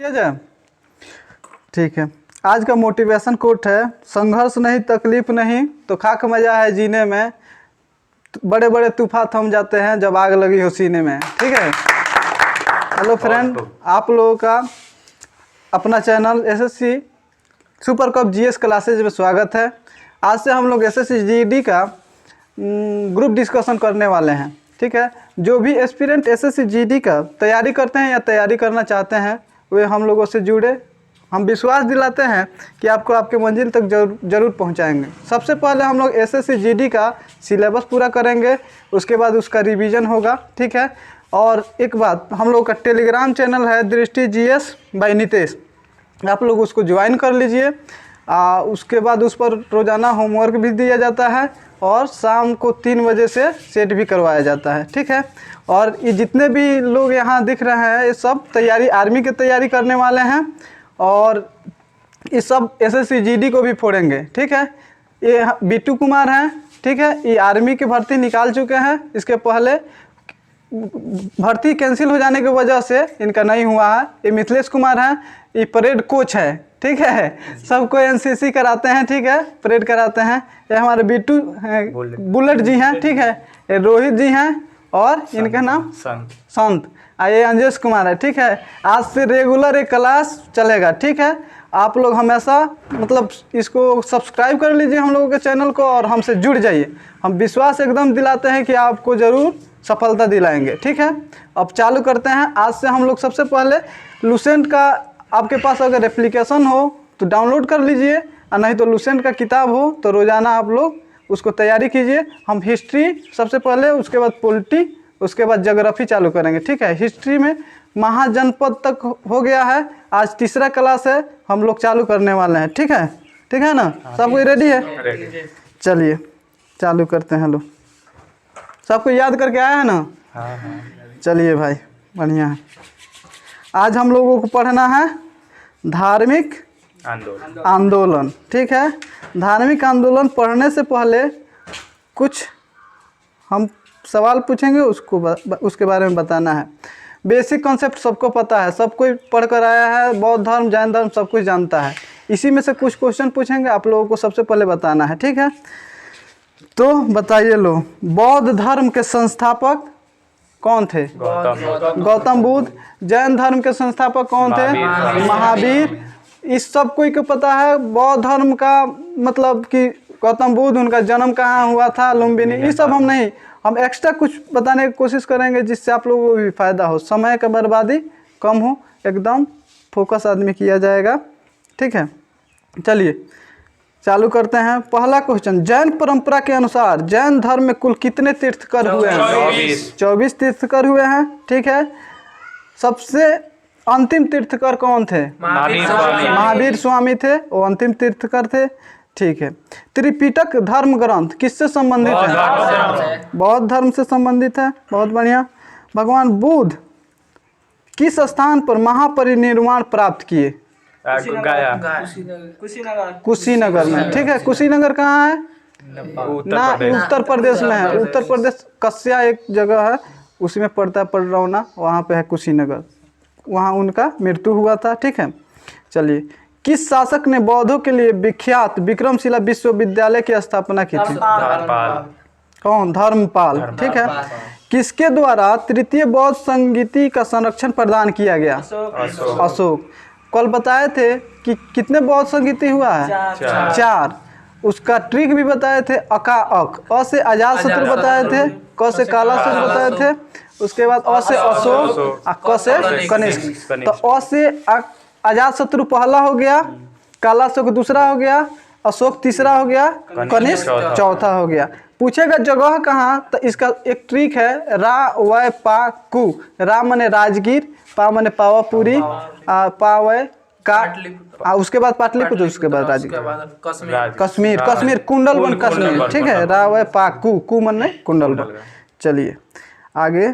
किया जाए। ठीक है, आज का मोटिवेशन कोट है, संघर्ष नहीं तकलीफ नहीं तो खाक मजा है जीने में, बड़े बड़े तूफान थम जाते हैं जब आग लगी हो सीने में। ठीक है। हेलो फ्रेंड, आप लोगों का अपना channel SSC super cup GS classes में स्वागत है। आज से हम लोग एसएससी जीडी का ग्रुप डिस्कशन करने वाले हैं। ठीक है, जो भी एस्पिरेंट एसएससी जीडी का तैयारी करते हैं या तैयारी करना चाहते हैं वे हम लोगों से जुड़े। हम विश्वास दिलाते हैं कि आपको आपके मंजिल तक जरूर पहुंचाएंगे। सबसे पहले हम लोग एसएससी जीडी का सिलेबस पूरा करेंगे, उसके बाद उसका रिवीजन होगा। ठीक है, और एक बात, हम लोग का टेलीग्राम चैनल है दृष्टि जीएस बाय नितेश, आप लोग उसको ज्वाइन कर लीजिए। उसके बाद उस पर रोज़ाना होमवर्क भी दिया जाता है और शाम को 3 बजे से सेट भी करवाया जाता है। ठीक है, और ये जितने भी लोग यहाँ दिख रहे हैं ये सब तैयारी आर्मी की तैयारी करने वाले हैं और ये सब एसएससी जीडी को भी फोड़ेंगे। ठीक है, ये बीटू कुमार हैं। ठीक है, ये आर्मी की भर्ती निकाल चुके हैं, इसके पहले भर्ती कैंसिल हो जाने की वजह से इनका नहीं हुआ है। ये मिथिलेश कुमार हैं, ये परेड कोच है। ठीक है, सबको एनसीसी कराते हैं। ठीक है, परेड कराते हैं। ये हमारे बीटू बुलेट जी हैं। ठीक है, ये रोहित जी हैं और इनका नाम संत। ये अंजेश कुमार है। ठीक है, आज से रेगुलर एक क्लास चलेगा। ठीक है, आप लोग हमेशा मतलब इसको सब्सक्राइब कर लीजिए हम लोगों के चैनल को और हमसे जुड़ जाइए। हम विश्वास एकदम दिलाते हैं कि आपको ज़रूर सफलता दिलाएंगे। ठीक है, अब चालू करते हैं। आज से हम लोग सबसे पहले लुसेंट का, आपके पास अगर एप्लीकेशन हो तो डाउनलोड कर लीजिए और नहीं तो लुसेंट का किताब हो तो रोज़ाना आप लोग उसको तैयारी कीजिए। हम हिस्ट्री सबसे पहले, उसके बाद पॉलिटी, उसके बाद ज्योग्राफी चालू करेंगे। ठीक है, हिस्ट्री में महाजनपद तक हो गया है, आज तीसरा क्लास है, हम लोग चालू करने वाले हैं। ठीक है, ठीक है ना, सब कोई रेडी है? चलिए चालू करते हैं। लोग सबको याद करके आया है ना? चलिए भाई, बढ़िया है। आज हम लोगों को पढ़ना है धार्मिक आंदोलन। ठीक है, धार्मिक आंदोलन पढ़ने से पहले कुछ हम सवाल पूछेंगे, उसके बारे में बताना है। बेसिक कॉन्सेप्ट सबको पता है, सब कोई पढ़ कर आया है, बौद्ध धर्म जैन धर्म सब कुछ जानता है। इसी में से कुछ क्वेश्चन पूछेंगे, आप लोगों को सबसे पहले बताना है। ठीक है, तो बताइए लो, बौद्ध धर्म के संस्थापक कौन थे? गौतम बुद्ध। जैन धर्म के संस्थापक कौन थे? महावीर। इस सब कोई को पता है। बौद्ध धर्म का मतलब कि गौतम बुद्ध, उनका जन्म कहाँ हुआ था, लुम्बिनी, ये सब हम नहीं, हम एक्स्ट्रा कुछ बताने की कोशिश करेंगे जिससे आप लोगों को भी फायदा हो, समय का बर्बादी कम हो, एकदम फोकस आदमी किया जाएगा। ठीक है, चलिए चालू करते हैं। पहला क्वेश्चन, जैन परंपरा के अनुसार जैन धर्म में कुल कितने तीर्थकर हुए हैं? 24 तीर्थकर हुए हैं। ठीक है, सबसे अंतिम तीर्थकर कौन थे? महावीर स्वामी थे, वो अंतिम तीर्थकर थे। ठीक है, त्रिपिटक धर्म ग्रंथ किससे संबंधित है? बौद्ध धर्म से संबंधित है। बहुत बढ़िया। भगवान बुद्ध किस स्थान पर महापरिनिर्वाण प्राप्त किए? कुशीनगर में। ठीक है, कुशीनगर कहाँ है? ना, उत्तर प्रदेश में है। उत्तर प्रदेश कस्या एक जगह है, उसी में पड़ता है पडरौना, वहाँ पे है कुशीनगर, वहाँ उनका मृत्यु हुआ था। ठीक है, चलिए, किस शासक ने बौद्धों के लिए विख्यात विक्रमशिला विश्वविद्यालय की स्थापना की थी? कौन? धर्मपाल। ठीक है, किसके द्वारा तृतीय बौद्ध संगीति का संरक्षण प्रदान किया गया? अशोक। कल बताए थे कि कितने बौद्ध संगीति हुआ है? 4। उसका ट्रिक भी बताए थे, अका अक, अ से अजात शत्रु बताए थे, क से कालासुर बताए थे, उसके बाद अ से अशोक और क से कनिष्क। तो अ से अजात शत्रु पहला हो गया, कालासुर दूसरा हो गया, अशोक तीसरा हो गया, कनिष्क चौथा हो गया। पूछेगा जगह कहाँ, तो इसका एक ट्रिक है, रा वै पा कु। रा माने राजगीर, पा माने पावापुरी, पा वै का, उसके बाद पाटलिपुत्र, उसके बाद राजगीर, कश्मीर, कश्मीर कुंडलवन कश्मीर। ठीक है, रा वै पा कु, कु माने कुंडलवन। चलिए आगे,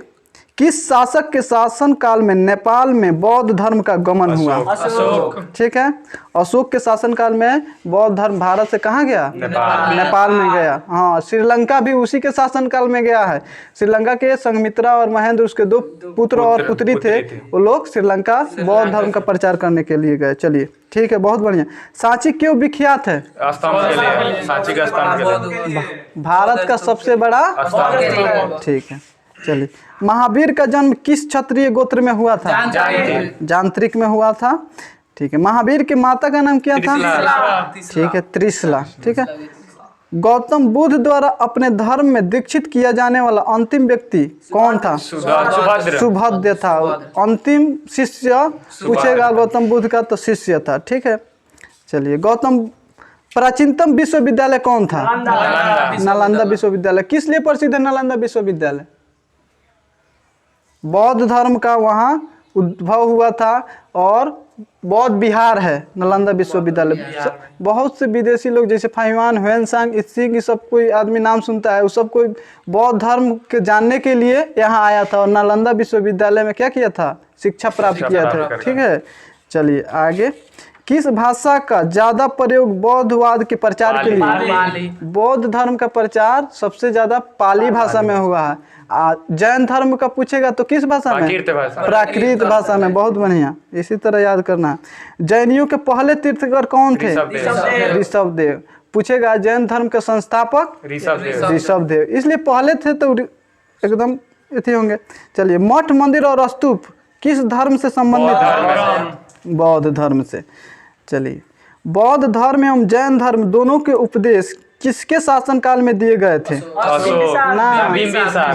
किस शासक के शासन काल में नेपाल में बौद्ध धर्म का गमन हुआ? अशोक। ठीक है, अशोक के शासन काल में बौद्ध धर्म भारत से कहाँ गया? नेपाल में गया। हाँ, श्रीलंका भी उसी के शासन काल में गया है। श्रीलंका के संघमित्रा और महेंद्र, उसके 2 पुत्र और पुत्री थे, वो लोग श्रीलंका बौद्ध धर्म का प्रचार करने के लिए गए। चलिए ठीक है, बहुत बढ़िया। सांची क्यों विख्यात है? स्तंभ के लिए, सांची का स्तंभ के लिए। भारत का सबसे बड़ा स्तंभ। ठीक है, चलिए। महावीर का जन्म किस क्षत्रिय गोत्र में हुआ था? जानत्रिक में हुआ था। ठीक है, महावीर के माता का नाम क्या था? ठीक है, त्रिशला। ठीक है, गौतम बुद्ध द्वारा अपने धर्म में दीक्षित किया जाने वाला अंतिम व्यक्ति कौन था? सुभद्र था। अंतिम शिष्य पूछेगा गौतम बुद्ध का तो शिष्य था। ठीक है, चलिए। प्राचीनतम विश्वविद्यालय कौन था? नालंदा विश्वविद्यालय। किस लिए प्रसिद्ध है नालंदा विश्वविद्यालय? बौद्ध धर्म का वहाँ उद्भव हुआ था और बौद्ध विहार है नालंदा विश्वविद्यालय। बहुत से विदेशी लोग जैसे फाइवान, ह्वेनसांग, इत्सिंग, ये सब कोई आदमी नाम सुनता है, वो सब कोई बौद्ध धर्म के जानने के लिए यहाँ आया था और नालंदा विश्वविद्यालय में क्या किया था? शिक्षा प्राप्त किया था। ठीक है, चलिए आगे। किस भाषा का ज्यादा प्रयोग बौद्धवाद के प्रचार के लिए? बौद्ध धर्म का प्रचार सबसे ज्यादा पाली भाषा में हुआ है। जैन धर्म का पूछेगा तो किस भाषा में? प्राकृत भाषा में। बहुत बढ़िया, इसी तरह याद करना है। जैनियों के पहले तीर्थंकर कौन थे? ऋषभदेव। पूछेगा जैन धर्म के संस्थापक? ऋषभदेव। इसलिए पहले थे तो एकदम इतने होंगे। चलिए, मठ, मंदिर और स्तूप किस धर्म से संबंधित है? बौद्ध धर्म से। चलिए, बौद्ध धर्म एवं जैन धर्म दोनों के उपदेश किसके शासन काल में दिए गए थे?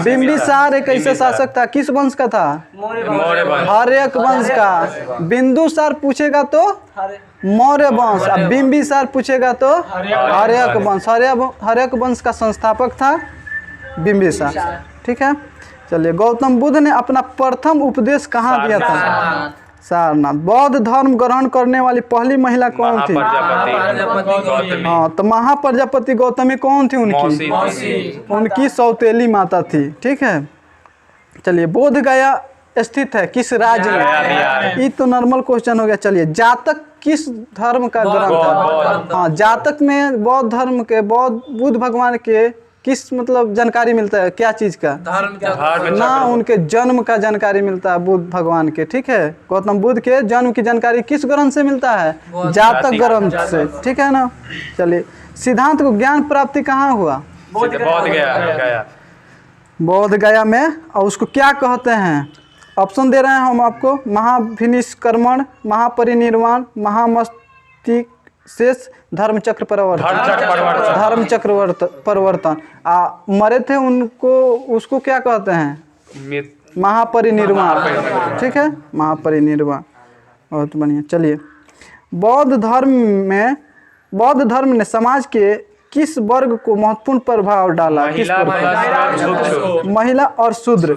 बिंबिसार एक ऐसा शासक था। किस वंश का था? हर्यक वंश का। बिंदुसार पूछेगा तो मौर्य वंश, अब बिंबिसार पूछेगा तो हर्यक वंश। हर्यक वंश का संस्थापक था बिंबिसार। ठीक है, चलिए। गौतम बुद्ध ने अपना प्रथम उपदेश कहाँ दिया था? सारनाथ। बौद्ध धर्म ग्रहण करने वाली पहली महिला कौन थी? हाँ, तो महाप्रजापति गौतमी कौन थी? उनकी सौतेली माता थी। ठीक है, चलिए। बोध गया स्थित है किस राज्य में? ये तो नॉर्मल क्वेश्चन हो गया। चलिए, जातक किस धर्म का ग्रंथ है? हाँ, जातक में बौद्ध धर्म के, बुद्ध भगवान के किस मतलब जानकारी मिलता है? क्या चीज का? ना, उनके जन्म का जानकारी मिलता है बुद्ध भगवान के। ठीक है, गौतम बुद्ध के जन्म की जानकारी किस ग्रंथ से मिलता है? जातक ग्रंथ से। ठीक है ना। चलिए, सिद्धांत को ज्ञान प्राप्ति कहाँ हुआ? बोध गया में। और उसको क्या कहते हैं? ऑप्शन दे रहे हैं हम आपको। महाभिनिष्क्रमण, महापरिनिर्वाण, महामस्तिष्क शेष, धर्मचक्र परिवर्तन। मरे थे उनको, उसको क्या कहते हैं? महापरिनिर्वाण। ठीक है, महापरिनिर्वाण। बहुत बढ़िया। चलिए, बौद्ध धर्म ने समाज के किस वर्ग को महत्वपूर्ण प्रभाव डाला? किस पर? महिला और शूद्र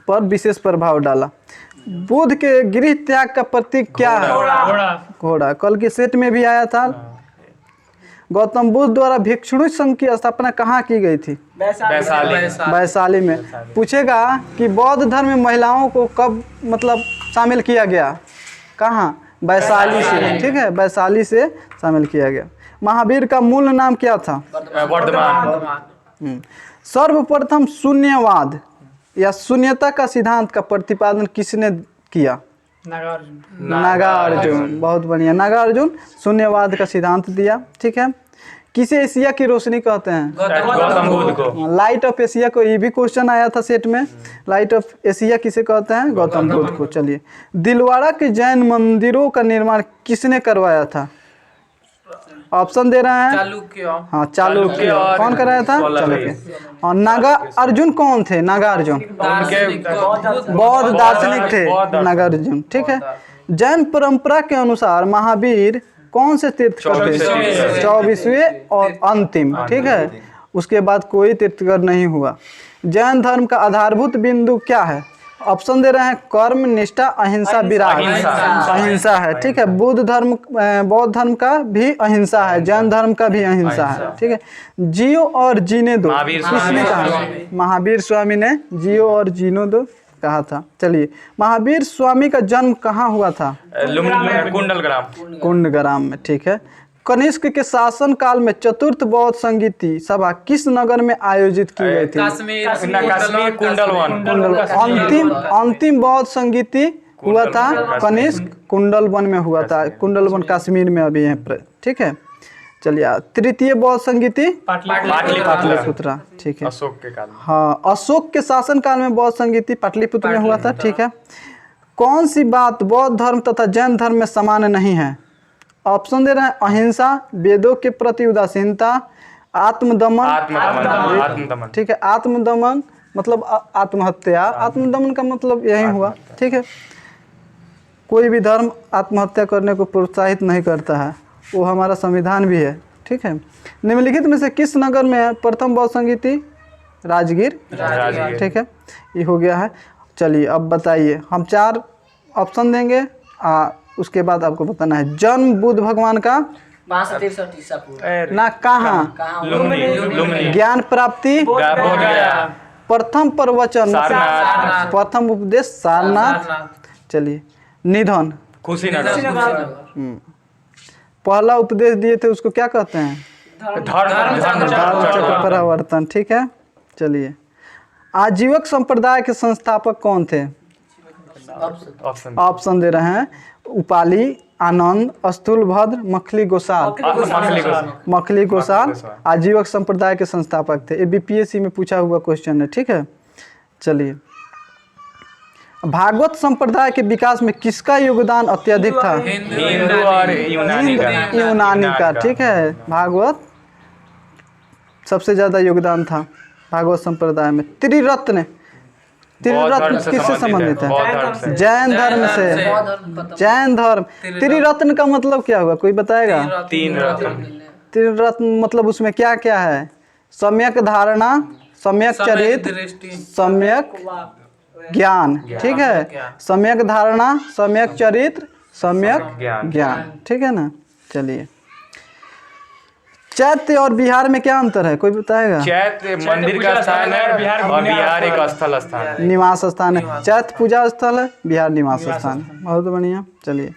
पर विशेष प्रभाव डाला। बुद्ध के गृह त्याग का प्रतीक क्या है? घोड़ा। कल के सेट में भी आया था। गौतम बुद्ध द्वारा भिक्षुणी संघ की स्थापना कहाँ की गई थी? वैशाली में। पूछेगा कि बौद्ध धर्म में महिलाओं को कब मतलब शामिल किया गया? कहाँ? वैशाली से। ठीक है, वैशाली से शामिल किया गया। महावीर का मूल नाम क्या था? वर्धमान। सर्वप्रथम शून्यवाद या शून्यता का सिद्धांत का प्रतिपादन किसने किया? नागार्जुन। बहुत बढ़िया, नागार्जुन शून्यवाद का सिद्धांत दिया। ठीक है, किसे एशिया की रोशनी कहते हैं? गौतम बुद्ध को। लाइट ऑफ एशिया को, ये भी क्वेश्चन आया था सेट में। लाइट ऑफ एशिया किसे कहते हैं? गौतम बुद्ध को। चलिए, दिलवाड़ा के जैन मंदिरों का निर्माण किसने करवाया था? ऑप्शन दे रहे हैं। हाँ, चालुक्य। कौन कराया था? चालुक्य। और नागार्जुन कौन थे? नागार्जुन बौद्ध दार्शनिक थे नागार्जुन। ठीक है, जैन परंपरा के अनुसार महावीर कौन से तीर्थकर थे? 24वें और अंतिम। ठीक है, उसके बाद कोई तीर्थकर नहीं हुआ। जैन धर्म का आधारभूत बिंदु क्या है? ऑप्शन दे रहे हैं। कर्म, निष्ठा, अहिंसा, विराग। अहिंसा है। ठीक है, बौद्ध धर्म का भी अहिंसा है, जैन धर्म का भी अहिंसा है। ठीक है, जियो और जीने दो किसने कहा? महावीर स्वामी ने जियो और जीने दो कहा था। चलिए, महावीर स्वामी का जन्म कहाँ हुआ था? लुम्बिनी कुंडलग्राम। कुंडग्राम में, ठीक है। कनिष्क के शासन काल में चतुर्थ बौद्ध संगीति सभा किस नगर में आयोजित की गई थी? कश्मीर कुंडलवन। अंतिम बौद्ध संगीति हुआ था कनिष्क कुंडलवन में हुआ था। कुंडलवन कश्मीर में अभी है, ठीक है। चलिए, तृतीय बौद्ध संगीति पाटलिपुत्र, ठीक है। अशोक के काल में। हाँ, अशोक के शासन काल में बौद्ध संगीति पाटलिपुत्र में हुआ था, ठीक है। कौन सी बात बौद्ध धर्म तथा जैन धर्म में समान नहीं है? ऑप्शन दे रहे हैं, अहिंसा, वेदों के प्रति उदासीनता, आत्मदमन, ठीक है। आत्मदमन मतलब आत्महत्या, आत्मदमन का मतलब यही हुआ, ठीक है। कोई भी धर्म आत्महत्या करने को प्रोत्साहित नहीं करता है, वो हमारा संविधान भी है, ठीक है। निम्नलिखित में से किस नगर में है प्रथम बौद्ध संगीति? राजगीर, ठीक है। ये हो गया है। चलिए, अब बताइए, हम 4 ऑप्शन देंगे, उसके बाद आपको बताना है। जन्म बुद्ध भगवान का 563 ईसा पूर्व। ना कहाँ? लुम्बिनी। ज्ञान प्राप्ति, प्रथम प्रवचन, सारनाथ। प्रथम उपदेश सारनाथ। चलिए, निधन, कुशीनगर। पहला उपदेश दिए थे उसको क्या कहते हैं? धर्म चक्र परिवर्तन, ठीक है। चलिए, आजीवक संप्रदाय के संस्थापक कौन थे? ऑप्शन दे रहे हैं, उपाली, आनंद, स्थूलभद्र, मखली गोसाल। मखली गोसाल आजीवक संप्रदाय के संस्थापक थे। ये बीपीएससी में पूछा हुआ क्वेश्चन है, ठीक है। चलिए, भागवत संप्रदाय के विकास में किसका योगदान अत्यधिक था? हिंदू और यूनानी का, ठीक है। भागवत सबसे ज्यादा योगदान था भागवत संप्रदाय में। त्रिरत्न किससे संबंधित है? जैन धर्म से। जैन धर्म। त्रिरत्न का मतलब क्या हुआ, कोई बताएगा? 3 रत्न। त्रिरत्न मतलब उसमें क्या क्या है? सम्यक धारणा, सम्यक चरित्र, सम्यक ज्ञान, ठीक है। सम्यक धारणा, सम्यक चरित्र, सम्यक ज्ञान, ठीक है ना। चलिए, चैत्य और बिहार में क्या अंतर है, कोई बताएगा? चैत्य मंदिर का स्थान है और बिहार एक स्थल स्थान है, निवास स्थान है। चैत्य पूजा स्थल है, बिहार निवास स्थान है। बहुत बढ़िया। चलिए,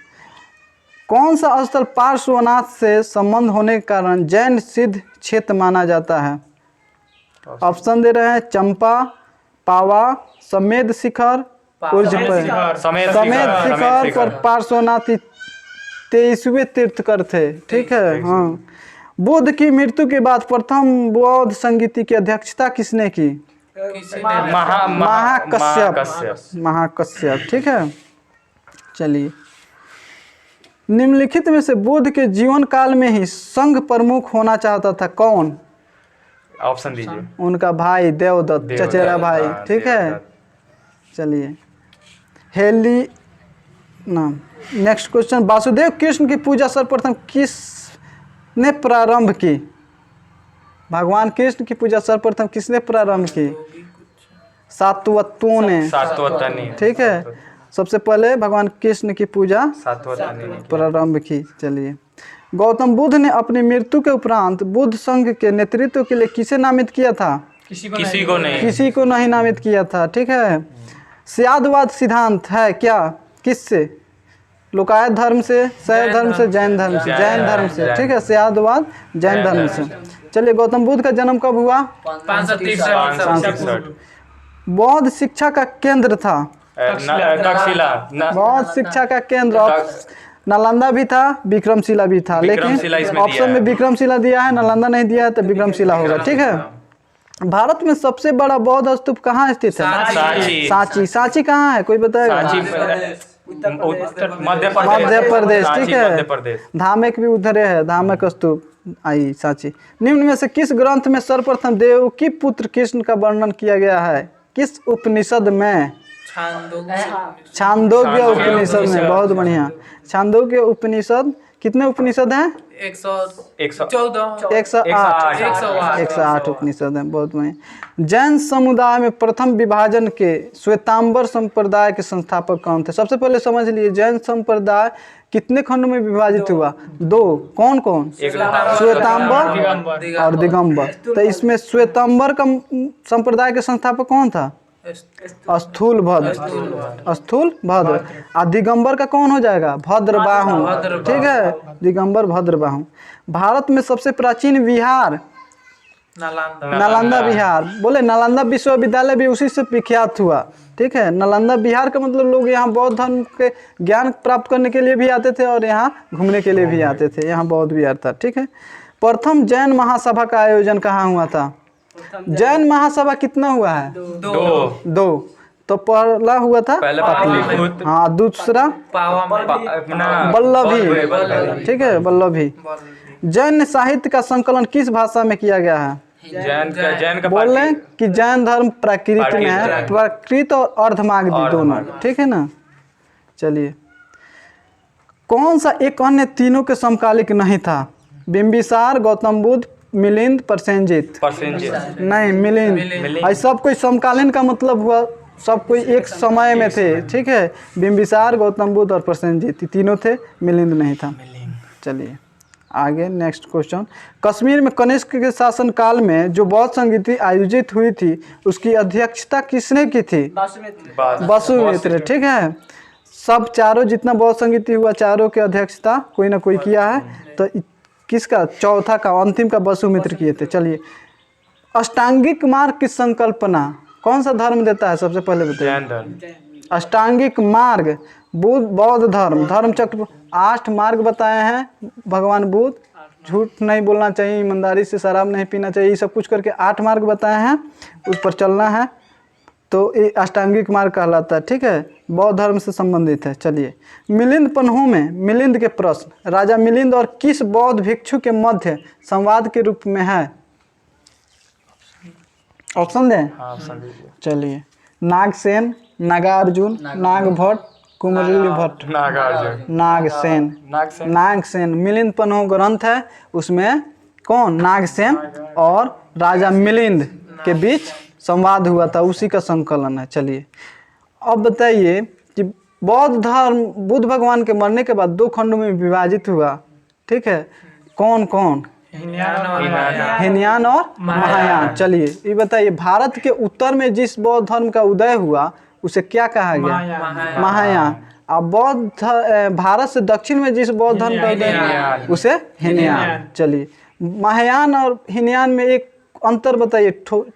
कौन सा स्थल पार्श्वनाथ से संबंध होने के कारण जैन सिद्ध क्षेत्र माना जाता है? ऑप्शन दे रहे हैं, चंपा, पावा, समेध शिखर, समेध शिखर पर पार्श्वनाथ 23वें तीर्थकर थे, ठीक है। हाँ, बुद्ध की मृत्यु के बाद प्रथम बौद्ध संगीति की अध्यक्षता किसने की? महाकश्यप, ठीक है। चलिए, निम्नलिखित में से बुद्ध के जीवन काल में ही संघ प्रमुख होना चाहता था कौन? ऑप्शन दीजिए। उनका भाई देवदत्त, चचेरा भाई, ठीक है। चलिए, हेली नाम। नेक्स्ट क्वेश्चन, वासुदेव कृष्ण की पूजा सर्वप्रथम किसने प्रारंभ की? भगवान कृष्ण की पूजा सर्वप्रथम किसने प्रारंभ की? सातवतों ने, ठीक है। सबसे पहले भगवान कृष्ण की पूजा प्रारंभ की। चलिए, गौतम बुद्ध ने अपनी मृत्यु के उपरांत बुद्ध संघ के नेतृत्व के लिए किसे नामित किया था? किसी को नहीं नामित किया था, ठीक है। स्यादवाद सिद्धांत है क्या? किससे? लोकायत धर्म से, शैव धर्म से, जैन धर्म से? जैन धर्म से, ठीक है। स्यादवाद जैन धर्म से। चलिए, गौतम बुद्ध का जन्म कब हुआ? 563। बौद्ध शिक्षा का केंद्र था बौद्ध शिक्षा का केंद्र नालंदा भी था, विक्रमशिला भी था, लेकिन ऑप्शन में विक्रमशिला दिया है, नालंदा नहीं दिया है, तो विक्रमशिला होगा, ठीक है। भारत में सबसे बड़ा बौद्ध स्तूप कहाँ स्थित है? सांची। सांची कहाँ है, कोई बताएगा? मध्य प्रदेश, ठीक है। धामक भी उधर है, धामक स्तूप आई सांची। निम्न में से किस ग्रंथ में सर्वप्रथम देवकी पुत्र कृष्ण का वर्णन किया गया है? किस उपनिषद में? छांदोग्य उपनिषद में। बहुत बढ़िया। छांदोग्य उपनिषद, कितने उपनिषद हैं? 108 उपनिषद हैं। बहुत बढ़िया। जैन समुदाय में प्रथम विभाजन के श्वेतांबर संप्रदाय के संस्थापक कौन थे? सबसे पहले समझ लिए, जैन संप्रदाय कितने खंडों में विभाजित हुआ? 2। कौन कौन? श्वेतांबर और दिगंबर। तो इसमें श्वेतांबर का संप्रदाय के संस्थापक कौन था? स्थूल भद्र, स्थूल भद्र। और दिगंबर का कौन हो जाएगा? भद्रबाहु, ठीक है, दिगंबर भद्रबाहु। भारत में सबसे प्राचीन विहार नालंदा विहार। बोले नालंदा विश्वविद्यालय भी उसी से विख्यात हुआ, ठीक है। नालंदा विहार का मतलब लोग यहाँ बौद्ध धर्म के ज्ञान प्राप्त करने के लिए भी आते थे और यहाँ घूमने के लिए भी आते थे। यहाँ बौद्ध विहार था, ठीक है। प्रथम जैन महासभा का आयोजन कहाँ हुआ था? जैन महासभा कितना हुआ है? दो। तो पहला हुआ था पाटलिपुत्र, हाँ, दूसरा वल्लभी, ठीक है, वल्लभी। जैन साहित्य का संकलन किस भाषा में किया गया है? जैन का बोल रहे हैं कि जैन धर्म प्राकृत में है, प्राकृत और अर्धमागधी दोनों, ठीक है ना। चलिए, कौन सा एक अन्य तीनों के समकालिक नहीं था? बिंबिसार, गौतम बुद्ध, मिलिंद, प्रसेनजीत। नहीं, मिलिंद। और सब कोई समकालीन का मतलब हुआ सब कोई एक समय में थे, ठीक है। बिंबिसार, गौतम बुद्ध और प्रसेनजीत तीनों थे, मिलिंद नहीं था। चलिए आगे नेक्स्ट क्वेश्चन। कश्मीर में कनिष्क के शासन काल में जो बौद्ध संगीति आयोजित हुई थी उसकी अध्यक्षता किसने की थी? वसुमित्र, ठीक है। सब चारों जितना बौद्ध संगीति हुआ चारों की अध्यक्षता कोई ना कोई किया है, तो किसका? चौथा का, अंतिम का वसुमित्र किए थे। चलिए, अष्टांगिक मार्ग की संकल्पना कौन सा धर्म देता है? सबसे पहले बताइए। अष्टांगिक मार्ग बौद्ध धर्म चक्र 8 मार्ग बताए हैं भगवान बुद्ध। झूठ नहीं बोलना चाहिए, ईमानदारी से शराब नहीं पीना चाहिए, ये सब कुछ करके 8 मार्ग बताए हैं, उस पर चलना है, तो ये अष्टांगिक मार्ग कहलाता है, ठीक है, बौद्ध धर्म से संबंधित है। चलिए, मिलिंद पन्हों में मिलिंद के प्रश्न राजा मिलिंद और किस बौद्ध भिक्षु के मध्य संवाद के रूप में है? ऑप्शन दें? चलिए, नागसेन, नागार्जुन, नागभट्ट, कुमरिल भट्ट। नागसेन। मिलिंद पन्हों ग्रंथ है, उसमें कौन? नागसेन और राजा मिलिंद के बीच संवाद हुआ था, उसी का संकलन है। चलिए, अब बताइए कि बौद्ध धर्म बुद्ध भगवान के मरने के बाद 2 खंडों में विभाजित हुआ, ठीक है। कौन कौन? हीनयान और महायान। चलिए, ये बताइए, भारत के उत्तर में जिस बौद्ध धर्म का उदय हुआ उसे क्या कहा गया? महायान। अब भारत से दक्षिण में जिस बौद्ध धर्म का उदय हुआ उसे हीनयान। चलिए, महायान और हीनयान में एक अंतर बताइए,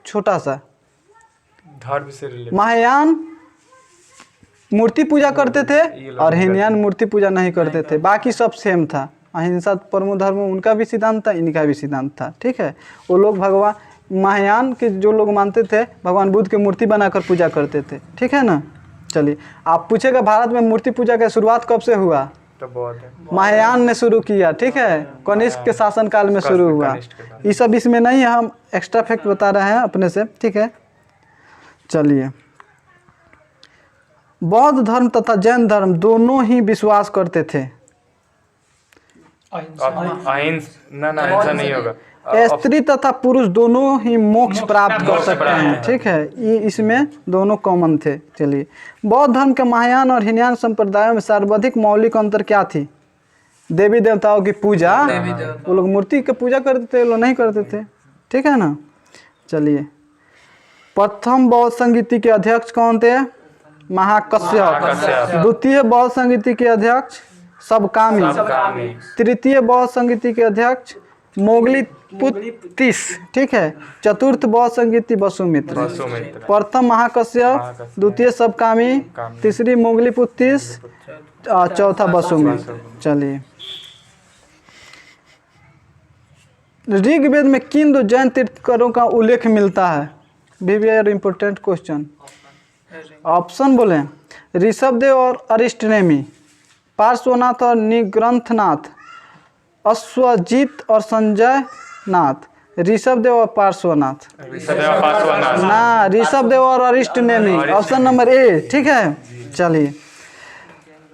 छोटा सा। धर्म से रिलेटेड। महायान मूर्ति पूजा करते थे और हीनयान मूर्ति पूजा नहीं करते थे, बाकी सब सेम था। अहिंसा परमो धर्म उनका भी सिद्धांत था, इनका भी सिद्धांत था, ठीक है। वो लोग भगवान महायान के जो लोग मानते थे भगवान बुद्ध की मूर्ति बनाकर पूजा करते थे, ठीक है ना। चलिए, आप पूछेगा भारत में मूर्ति पूजा का शुरुआत कब से हुआ? तो महायान ने शुरू किया, ठीक है, कनिष्क के शासन काल में शुरू हुआ। ये सब इसमें नहीं है, हम एक्स्ट्रा फैक्ट बता रहे हैं अपने से, ठीक है। चलिए, बौद्ध धर्म तथा जैन धर्म दोनों ही विश्वास करते थे अहिंसा नहीं होगा। स्त्री तथा पुरुष दोनों ही मोक्ष प्राप्त कर सकते हैं, ठीक है, ये इसमें दोनों कॉमन थे। चलिए, बौद्ध धर्म के महायान और हीनयान संप्रदायों में सर्वाधिक मौलिक अंतर क्या थी? देवी देवताओं की पूजा, वो लोग मूर्ति की पूजा करते थे, वो लोग नहीं करते थे, ठीक है ना। चलिए, प्रथम बौद्ध संगीति के अध्यक्ष कौन थे? महाकश्यप। द्वितीय बौद्ध संगीति के अध्यक्ष सबकामी। तृतीय बौद्ध संगीति के अध्यक्ष मोगलीपुत्तिस, ठीक है। चतुर्थ बौद्ध संगीति वसुमित्र। प्रथम महाकश्यप, द्वितीय सबकामी, तीसरी मोगलीपुत्तिस, चौथा वसुमित्र। चलिए, ऋग्वेद में किन 2 जैन तीर्थंकरों का उल्लेख मिलता है? Very important question. ऑप्शन बोले, ऋषभदेव और अरिष्टनेमी, पार्श्वनाथ और निग्रंथनाथ, अश्वजीत और संजय नाथ। ऋषभदेव और पार्श्वनाथ ना, ऋषभदेव और अरिष्टनेमी, ऑप्शन नंबर ए, ठीक है। चलिए,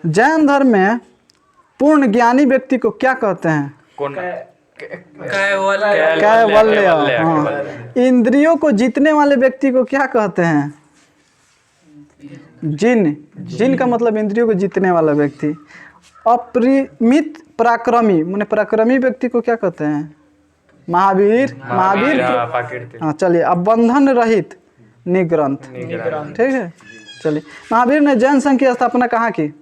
जैन धर्म में पूर्ण ज्ञानी व्यक्ति को क्या कहते हैं? कैवल्य। हाँ। इंद्रियों को जीतने वाले व्यक्ति को क्या कहते हैं? जिन का मतलब इंद्रियों को जीतने वाला व्यक्ति। अपरिमित पराक्रमी माने पराक्रमी व्यक्ति को क्या कहते हैं? महावीर। हाँ, चलिए, अब बंधन रहित निग्रंथ। निग्रंथ। ठीक है, चलिए। महावीर ने जैन संघ की स्थापना कहाँ की?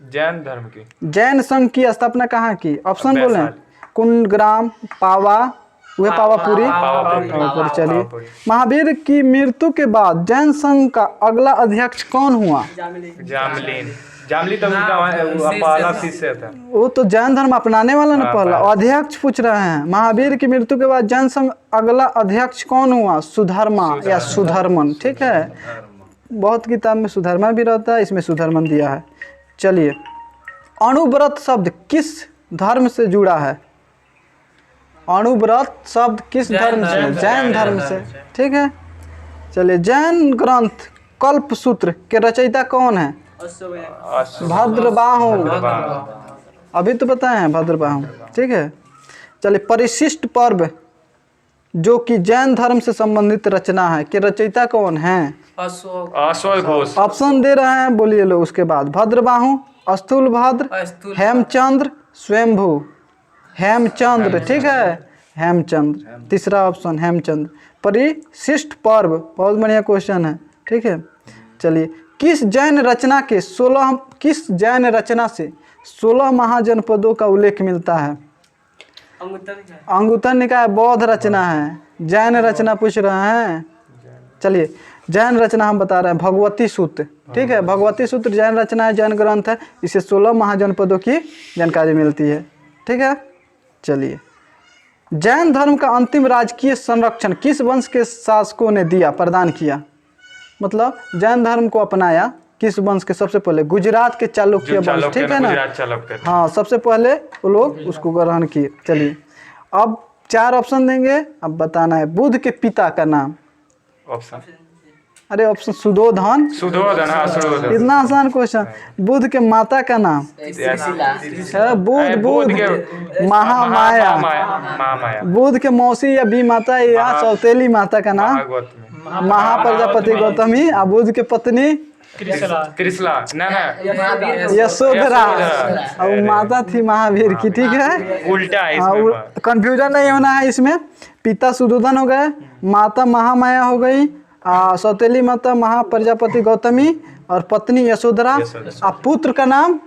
जैन धर्म की। जैन संघ की स्थापना कहाँ की? ऑप्शन बोले, वैशाली। कुंडग्राम, पावा, वह पावापुरी। पावापुरी। चलिए, महावीर की मृत्यु के बाद जैन संघ का अगला अध्यक्ष कौन हुआ? जामलीन। जामली तो उनका पहला शिष्य था। वो तो जैन धर्म अपनाने वाला ना पहला। अध्यक्ष पूछ रहे हैं, महावीर की मृत्यु के बाद जैन संघ अगला अध्यक्ष कौन हुआ? सुधर्मा या सुधर्मन। ठीक है, बहुत किताब में सुधर्मा भी रहता है, इसमें सुधर्मन दिया है। चलिए, अणुव्रत शब्द किस धर्म से जुड़ा है? अणुव्रत शब्द किस धर्म से? जैन धर्म से। ठीक है, चलिए। जैन ग्रंथ कल्पसूत्र के रचयिता कौन है? भद्रबाहु। अभी तो बताए हैं भद्रबाहु। ठीक है, चलिए। परिशिष्ट पर्व जो कि जैन धर्म से संबंधित रचना है के रचयिता कौन है? अश्वघोष घोष। ऑप्शन दे रहे हैं, बोलिए लो उसके बाद। भद्रबाहु, स्थूलभद्र, हेमचंद्र, स्वयंभू। हेमचंद्र। ठीक है, हेमचंद्र। तीसरा ऑप्शन हेमचंद्र। परिशिष्ट पर्व, बहुत बढ़िया क्वेश्चन है। ठीक है, चलिए। किस जैन रचना से 16 महाजनपदों का उल्लेख मिलता है? अंगुत्तर निकाय बौद्ध रचना है। जैन रचना पूछ रहे हैं। चलिए, जैन रचना हम बता रहे हैं, भगवती सूत्र। ठीक है, भगवती सूत्र जैन रचना है, जैन ग्रंथ है। इसे 16 महाजनपदों की जानकारी मिलती है। ठीक है, चलिए। जैन धर्म का अंतिम राजकीय संरक्षण किस वंश के शासकों ने दिया, प्रदान किया? मतलब जैन धर्म को अपनाया किस वंश के? सबसे पहले गुजरात के चालुक्य वंश। ठीक है ना? हाँ, सबसे पहले वो लोग उसको ग्रहण किए। चलिए, अब 4 ऑप्शन देंगे, अब बताना है। बुद्ध के पिता का नाम? ऑप्शन, अरे ऑप्शन सुधोधन। सुधोधन। इतना आसान क्वेश्चन। बुद्ध के माता का नाम? बुद्ध महामाया। बुद्ध के मौसी या बी माता या सौतेली माता का नाम? महाप्रजापति गौतमी। और बुद्ध के पत्नी त्रिशला। यशोधरा। और माता थी महावीर की। ठीक है, उल्टा है, कंफ्यूजन नहीं होना है इसमें। पिता सुधोधन हो गए, माता महामाया हो गई, सौतेली माता महाप्रजापति गौतमी, और पत्नी यशोधरा। और पुत्र का नाम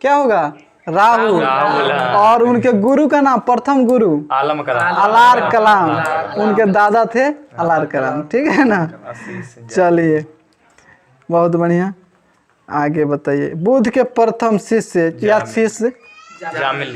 क्या होगा? राहुल। और उनके गुरु का नाम, प्रथम गुरु अलार कलाम। उनके दादा थे अलार कलाम। ठीक है ना? चलिए, बहुत बढ़िया। आगे बताइए। बुद्ध के प्रथम शिष्य या शिष्य? जामली।